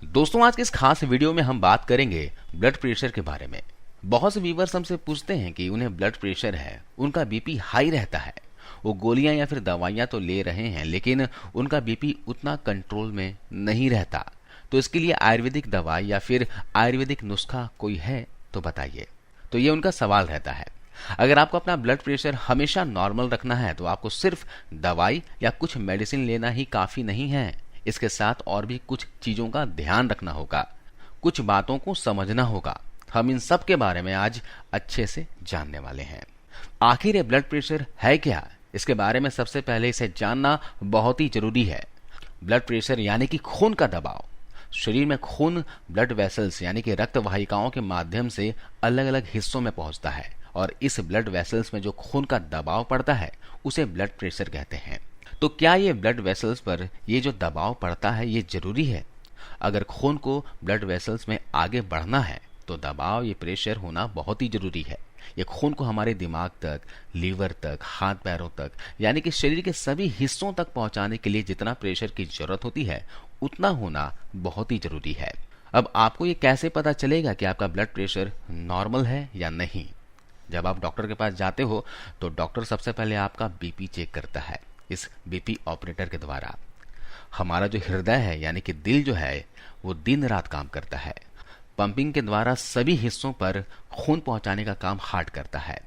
दोस्तों, आज के इस खास वीडियो में हम बात करेंगे ब्लड प्रेशर के बारे में। बहुत से व्यूवर्स हमसे पूछते हैं कि उन्हें ब्लड प्रेशर है, उनका बीपी हाई रहता है, वो गोलियां या फिर दवाइयां तो ले रहे हैं लेकिन उनका बीपी उतना कंट्रोल में नहीं रहता। तो इसके लिए आयुर्वेदिक दवाई या फिर आयुर्वेदिक नुस्खा कोई है तो बताइए। तो ये उनका सवाल रहता है। अगर आपको अपना ब्लड प्रेशर हमेशा नॉर्मल रखना है तो आपको सिर्फ दवाई या कुछ मेडिसिन लेना ही काफी नहीं है। इसके साथ और भी कुछ चीजों का ध्यान रखना होगा, कुछ बातों को समझना होगा। हम इन सब के बारे में आज अच्छे से जानने वाले हैं। आखिर ये ब्लड प्रेशर है क्या, इसके बारे में सबसे पहले इसे जानना बहुत ही जरूरी है। ब्लड प्रेशर यानी कि खून का दबाव। शरीर में खून ब्लड वेसल्स यानी कि रक्त वाहिकाओं के माध्यम से अलग अलग हिस्सों में पहुंचता है और इस ब्लड वेसल्स में जो खून का दबाव पड़ता है उसे ब्लड प्रेशर कहते हैं। तो क्या ये ब्लड वेसल्स पर ये जो दबाव पड़ता है ये जरूरी है? अगर खून को ब्लड वेसल्स में आगे बढ़ना है तो दबाव, ये प्रेशर होना बहुत ही जरूरी है। ये खून को हमारे दिमाग तक, लीवर तक, हाथ पैरों तक यानी कि शरीर के सभी हिस्सों तक पहुंचाने के लिए जितना प्रेशर की जरूरत होती है उतना होना बहुत ही जरूरी है। अब आपको ये कैसे पता चलेगा कि आपका ब्लड प्रेशर नॉर्मल है या नहीं? जब आप डॉक्टर के पास जाते हो तो डॉक्टर सबसे पहले आपका बीपी चेक करता है इस बीपी ऑपरेटर के द्वारा। हमारा जो हृदय है यानी कि दिल जो है वो दिन रात काम करता है। पंपिंग के द्वारा सभी हिस्सों पर खून पहुंचाने का काम हार्ट करता है।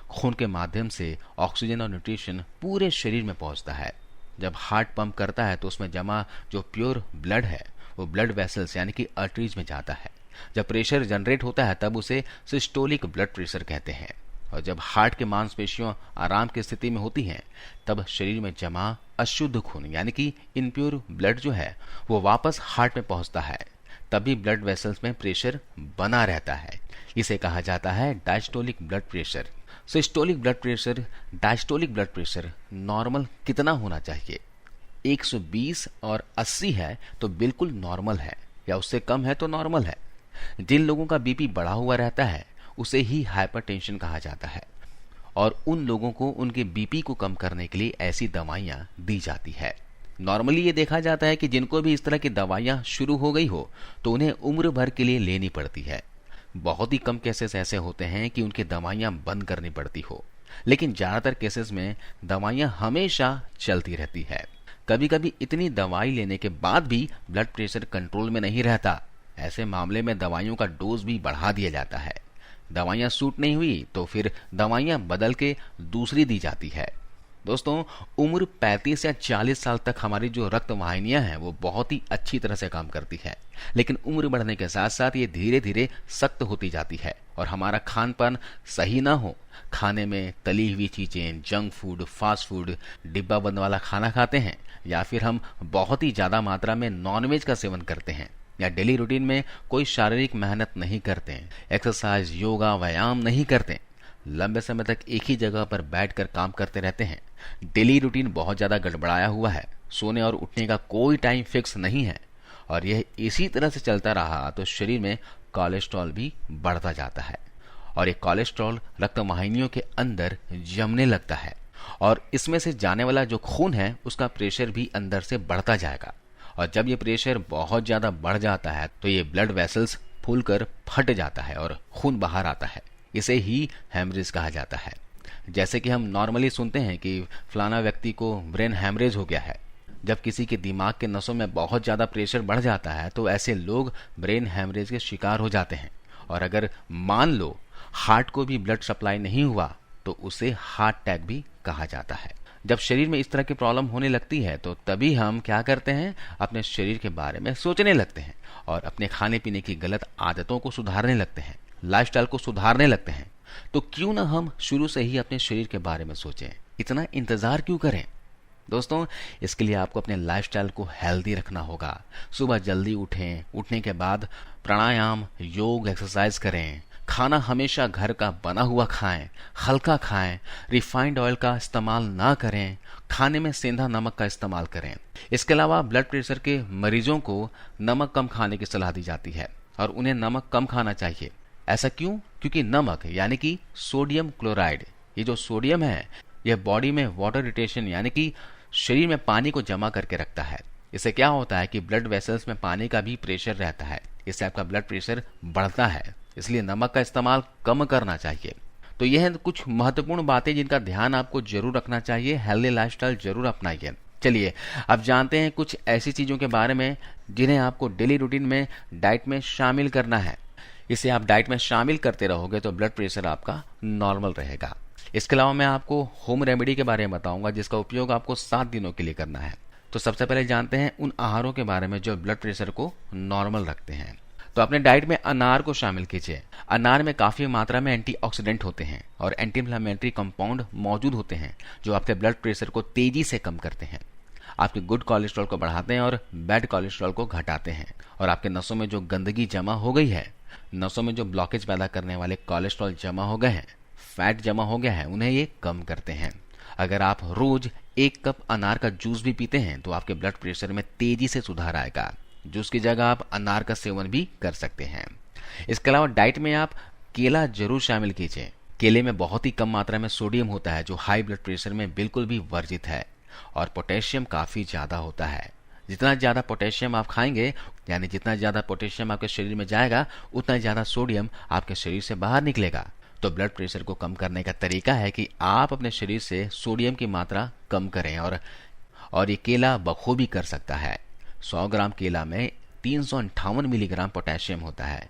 खून के माध्यम से ऑक्सीजन और न्यूट्रिशन पूरे शरीर में पहुंचता है। जब हार्ट पंप करता है तो उसमें जमा जो प्योर ब्लड है वो ब्लड वेसल्स यानी कि आर्टरीज में जाता है। जब प्रेशर जनरेट होता है तब उसे सिस्टोलिक ब्लड प्रेशर कहते हैं। और जब हार्ट के मांसपेशियों आराम की स्थिति में होती हैं तब शरीर में जमा अशुद्ध खून यानी कि इनप्योर ब्लड जो है वो वापस हार्ट में पहुंचता है। तभी ब्लड वेसल्स में प्रेशर बना रहता है। इसे कहा जाता है diastolic blood pressure. Systolic blood pressure, diastolic blood pressure normal कितना होना चाहिए? 120 और 80 है तो बिल्कुल नॉर्मल है, या उससे कम है तो नॉर्मल है। जिन लोगों का बीपी बढ़ा हुआ रहता है उसे ही हाइपरटेंशन कहा जाता है और उन लोगों को उनके बीपी को कम करने के लिए ऐसी दवाइयां दी जाती है। नॉर्मली ये देखा जाता है कि जिनको भी इस तरह की दवाइयां शुरू हो गई हो तो उन्हें उम्र भर के लिए लेनी पड़ती है। बहुत ही कम केसेस ऐसे होते हैं कि उनकी दवाइयां बंद करनी पड़ती हो, लेकिन ज्यादातर केसेस में दवाइयां हमेशा चलती रहती है। कभी कभी इतनी दवाई लेने के बाद भी ब्लड प्रेशर कंट्रोल में नहीं रहता। ऐसे मामले में दवाइयों का डोज भी बढ़ा दिया जाता है। दवाइयां सूट नहीं हुई तो फिर दवाइयां बदल के दूसरी दी जाती है। दोस्तों, उम्र 35 या 40 साल तक हमारी जो रक्त वाहिनियां हैं वो बहुत ही अच्छी तरह से काम करती है, लेकिन उम्र बढ़ने के साथ साथ ये धीरे धीरे सख्त होती जाती है और हमारा खान पान सही ना हो, खाने में तली हुई चीजें, जंक फूड, फास्ट फूड, डिब्बा बंद वाला खाना खाते हैं, या फिर हम बहुत ही ज्यादा मात्रा में नॉनवेज का सेवन करते हैं, या डेली रूटीन में कोई शारीरिक मेहनत नहीं करते हैं, एक्सरसाइज, योगा, व्यायाम नहीं करते, लंबे समय तक एक ही जगह पर बैठकर काम करते रहते हैं, डेली रूटीन बहुत ज्यादा गड़बड़ाया हुआ है, सोने और उठने का कोई टाइम फिक्स नहीं है और यह इसी तरह से चलता रहा तो शरीर में कोलेस्ट्रॉल भी बढ़ता जाता है और ये कोलेस्ट्रॉल रक्त वाहिनियों के अंदर जमने लगता है और इसमें से जाने वाला जो खून है उसका प्रेशर भी अंदर से बढ़ता जाएगा। और जब ये प्रेशर बहुत ज्यादा बढ़ जाता है तो ये ब्लड वेसल्स फूलकर फट जाता है और खून बाहर आता है। इसे ही हेमरेज कहा जाता है। जैसे कि हम नॉर्मली सुनते हैं कि फलाना व्यक्ति को ब्रेन हेमरेज हो गया है। जब किसी के दिमाग के नसों में बहुत ज्यादा प्रेशर बढ़ जाता है तो ऐसे लोग ब्रेन हेमरेज के शिकार हो जाते हैं। और अगर मान लो हार्ट को भी ब्लड सप्लाई नहीं हुआ तो उसे हार्ट अटैक भी कहा जाता है। जब शरीर में इस तरह की प्रॉब्लम होने लगती है तो तभी हम क्या करते हैं, अपने शरीर के बारे में सोचने लगते हैं और अपने खाने पीने की गलत आदतों को सुधारने लगते हैं, लाइफस्टाइल को सुधारने लगते हैं। तो क्यों ना हम शुरू से ही अपने शरीर के बारे में सोचें, इतना इंतजार क्यों करें? दोस्तों, इसके लिए आपको अपने लाइफस्टाइल को हेल्दी रखना होगा। सुबह जल्दी उठें, उठने के बाद प्राणायाम, योग, एक्सरसाइज करें। खाना हमेशा घर का बना हुआ खाएं, हल्का खाएं, रिफाइंड ऑयल का इस्तेमाल ना करें, खाने में सेंधा नमक का इस्तेमाल करें। इसके अलावा ब्लड प्रेशर के मरीजों को नमक कम खाने की सलाह दी जाती है और उन्हें नमक कम खाना चाहिए। ऐसा क्यों? क्योंकि नमक यानी कि सोडियम क्लोराइड, ये जो सोडियम है यह बॉडी में वाटर रिटेशन यानी कि शरीर में पानी को जमा करके रखता है इससे क्या होता है कि ब्लड वेसल्स में पानी का भी प्रेशर रहता है, इससे आपका ब्लड प्रेशर बढ़ता है, इसलिए नमक का इस्तेमाल कम करना चाहिए। तो यह हैं कुछ महत्वपूर्ण बातें जिनका ध्यान आपको जरूर रखना चाहिए। हेल्दी लाइफस्टाइल जरूर अपनाइए। चलिए अब जानते हैं कुछ ऐसी चीजों के बारे में जिन्हें आपको डेली रूटीन में डाइट में शामिल करना है। इसे आप डाइट में शामिल करते रहोगे तो ब्लड प्रेशर आपका नॉर्मल रहेगा। इसके अलावा मैं आपको होम रेमेडी के बारे में बताऊंगा जिसका उपयोग आपको 7 दिनों के लिए करना है। तो सबसे पहले जानते हैं उन आहारों के बारे में जो ब्लड प्रेशर को नॉर्मल रखते हैं। तो अपने डाइट में अनार को शामिल कीजिए। अनार में काफी मात्रा में एंटीऑक्सीडेंट होते हैं और एंटी इन्फ्लेमेटरी कंपाउंड मौजूद होते हैं जो आपके ब्लड प्रेशर को तेजी से कम करते हैं, आपके गुड कोलेस्ट्रॉल को बढ़ाते हैं और बैड कोलेस्ट्रॉल को घटाते हैं, और आपके नसों में जो गंदगी जमा हो गई है, नसों में जो ब्लॉकेज पैदा करने वाले कोलेस्ट्रॉल जमा हो गए हैं, फैट जमा हो गया है, उन्हें ये कम करते हैं। अगर आप रोज 1 कप अनार का जूस भी पीते हैं तो आपके ब्लड प्रेशर में तेजी से सुधार आएगा। जूस की जगह आप अनार का सेवन भी कर सकते हैं। इसके अलावा डाइट में आप केला जरूर शामिल कीजिए। केले में बहुत ही कम मात्रा में सोडियम होता है जो हाई ब्लड प्रेशर में बिल्कुल भी वर्जित है, और पोटेशियम काफी ज्यादा होता है। जितना ज्यादा पोटेशियम आप खाएंगे, यानी जितना ज्यादा पोटेशियम आपके शरीर में जाएगा, उतना ज्यादा सोडियम आपके शरीर से बाहर निकलेगा। तो ब्लड प्रेशर को कम करने का तरीका है कि आप अपने शरीर से सोडियम की मात्रा कम करें, और ये केला बखूबी कर सकता है। 100 ग्राम केला में 358 मिलीग्राम पोटेशियम होता है।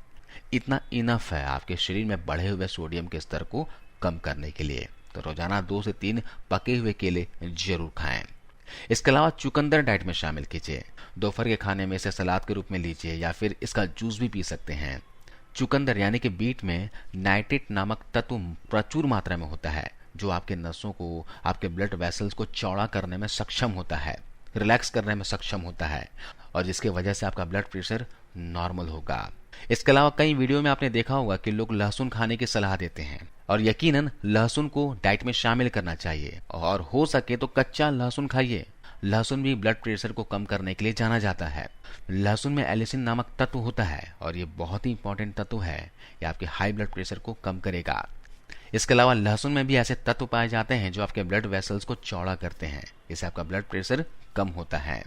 इतना इनफ है आपके शरीर में बढ़े हुए सोडियम के स्तर को कम करने के लिए। तो रोजाना 2 से 3 पके हुए केले जरूर खाएं। इसके अलावा चुकंदर डाइट में शामिल कीजिए। दोपहर के खाने में इसे सलाद के रूप में लीजिए या फिर इसका जूस भी पी सकते हैं। चुकंदर यानी कि बीट में नाइट्रेट नामक तत्व प्रचुर मात्रा में होता है जो आपके नसों को, आपके ब्लड वेसल्स को चौड़ा करने में सक्षम होता है, रिलैक्स करने में सक्षम होता है, और जिसकी वजह से आपका ब्लड प्रेशर नॉर्मल होगा। इसके अलावा कई वीडियो में आपने देखा होगा कि लोग लहसुन खाने की सलाह देते हैं, और यकीनन लहसुन को डाइट में शामिल करना चाहिए, और हो सके तो कच्चा लहसुन खाइए। लहसुन भी ब्लड प्रेशर को कम करने के लिए जाना जाता है। लहसुन में एलिसिन नामक तत्व होता है और ये बहुत ही इंपॉर्टेंट तत्व है, ये आपके हाई ब्लड प्रेशर को कम करेगा। इसके अलावा लहसुन में भी ऐसे तत्व पाए जाते हैं जो आपके ब्लड वेसल्स को चौड़ा करते हैं, इससे आपका ब्लड प्रेशर कम होता है।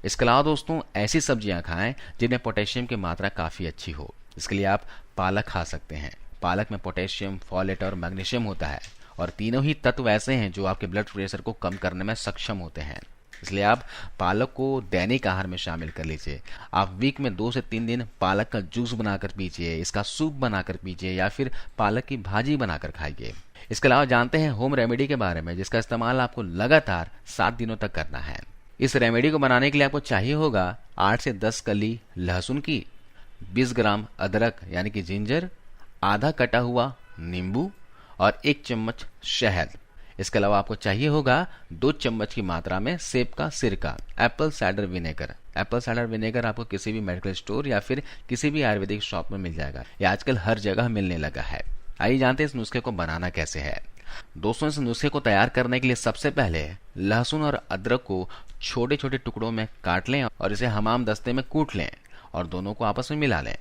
इसके अलावा दोस्तों ऐसी सब्जियां खाएं जिनमें पोटेशियम की मात्रा काफी अच्छी हो। इसके लिए आप पालक खा सकते हैं। पालक में पोटेशियम, फोलेट और मैग्नीशियम होता है, और तीनों ही तत्व ऐसे हैं जो आपके ब्लड प्रेशर को कम करने में सक्षम होते हैं। इसलिए आप पालक को दैनिक आहार में शामिल कर लीजिए। आप वीक में 2 से 3 दिन पालक का जूस बनाकर पीजिए, इसका सूप बनाकर पीजिए या फिर पालक की भाजी बनाकर खाइए। इसके अलावा जानते हैं होम रेमेडी के बारे में जिसका इस्तेमाल आपको लगातार 7 दिनों तक करना है। इस रेमेडी को बनाने के लिए आपको चाहिए होगा 8 से 10 कली लहसुन की, 20 ग्राम अदरक यानी कि जिंजर, आधा कटा हुआ नींबू और 1 चम्मच शहद। इसके अलावा आपको चाहिए होगा 2 चम्मच की मात्रा में सेब का सिरका, Apple cider vinegar. Apple cider vinegar आपको किसी भी मेडिकल स्टोर या फिर किसी भी आयुर्वेदिक शॉप में मिल जाएगा, या आजकल हर जगह मिलने लगा है। आइए जानते हैं इस नुस्खे को बनाना कैसे है। दोस्तों इस नुस्खे को तैयार करने के लिए सबसे पहले लहसुन और अदरक को छोटे छोटे टुकड़ों में काट लें और इसे हमाम दस्ते में कूट लें और दोनों को आपस में मिला लें।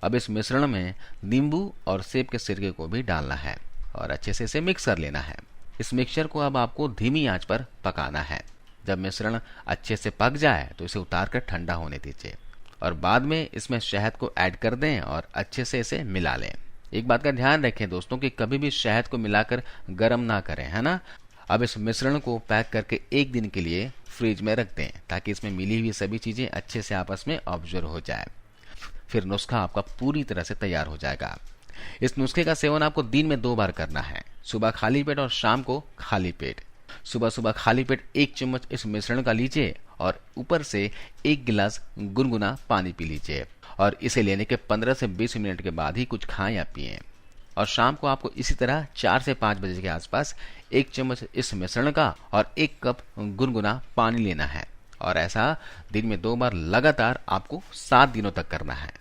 अब इस मिश्रण में नींबू और सेब के सिरके को भी डालना है और अच्छे से इसे मिक्स कर लेना है। इस मिक्सचर को अब आपको धीमी आंच पर पकाना है। जब मिश्रण अच्छे से पक जाए तो इसे उतार कर ठंडा होने दीजिए और बाद में इसमें शहद को ऐड कर दें और अच्छे से इसे मिला लें। एक बात का ध्यान रखें दोस्तों कि कभी भी शहद को मिलाकर गर्म ना करें, है ना। अब इस मिश्रण को पैक करके 1 दिन के लिए फ्रिज में रख दें ताकि इसमें मिली हुई सभी चीजें अच्छे से आपस में ऑब्जर्व हो जाए। फिर नुस्खा आपका पूरी तरह से तैयार हो जाएगा। इस नुस्खे का सेवन आपको दिन में 2 बार करना है, सुबह खाली पेट और शाम को खाली पेट। सुबह सुबह खाली पेट 1 चम्मच इस मिश्रण का लीजिए और ऊपर से 1 गिलास गुनगुना पानी पी लीजिए और इसे लेने के 15 से 20 मिनट के बाद ही कुछ खाएं या पिएं। और शाम को आपको इसी तरह 4 से 5 बजे के आसपास 1 चम्मच इस मिश्रण का और 1 कप गुनगुना पानी लेना है और ऐसा दिन में 2 बार लगातार आपको 7 दिनों तक करना है।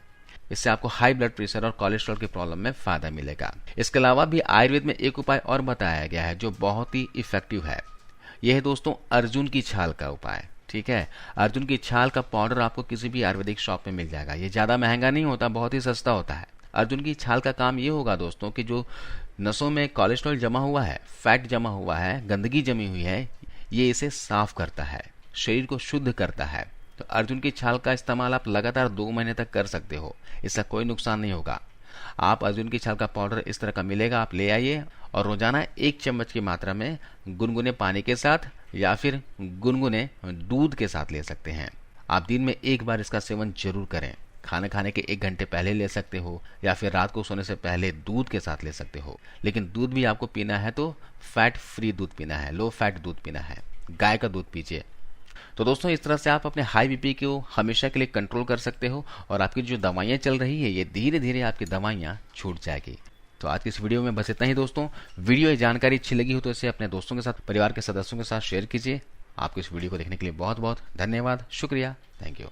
इससे आपको हाई ब्लड प्रेशर और कोलेस्ट्रॉल की प्रॉब्लम में फायदा मिलेगा। इसके अलावा भी आयुर्वेद में एक उपाय और बताया गया है जो बहुत ही इफेक्टिव है। यह है दोस्तों अर्जुन की छाल का उपाय। ठीक है, अर्जुन की छाल का पाउडर आपको किसी भी आयुर्वेदिक शॉप में मिल जाएगा। ये ज्यादा महंगा नहीं होता, बहुत ही सस्ता होता है। अर्जुन की छाल का काम ये होगा दोस्तों कि जो नसों में कोलेस्ट्रॉल जमा हुआ है, फैट जमा हुआ है, गंदगी जमी हुई है, ये इसे साफ करता है, शरीर को शुद्ध करता है तो अर्जुन की छाल का इस्तेमाल आप लगातार 2 महीने तक कर सकते हो, इसका कोई नुकसान नहीं होगा। आप अर्जुन की छाल का पाउडर इस तरह का मिलेगा, आप ले आइए और रोजाना 1 चम्मच की मात्रा में गुनगुने पानी के साथ या फिर गुनगुने दूध के साथ ले सकते हैं। आप दिन में 1 बार इसका सेवन जरूर करें। खाना खाने के 1 घंटे पहले ले सकते हो या फिर रात को सोने से पहले दूध के साथ ले सकते हो। लेकिन दूध भी आपको पीना है तो फैट फ्री दूध पीना है, लो फैट दूध पीना है, गाय का दूध पीजिए। तो दोस्तों, इस तरह से आप अपने हाई बीपी को हमेशा के लिए कंट्रोल कर सकते हो और आपकी जो दवाइयाँ चल रही है ये धीरे धीरे आपकी दवाइयाँ छूट जाएगी। तो आज की इस वीडियो में बस इतना ही दोस्तों। वीडियो ये जानकारी अच्छी लगी हो तो इसे अपने दोस्तों के साथ, परिवार के सदस्यों के साथ शेयर कीजिए। आपको इस वीडियो को देखने के लिए बहुत बहुत धन्यवाद, शुक्रिया, थैंक यू।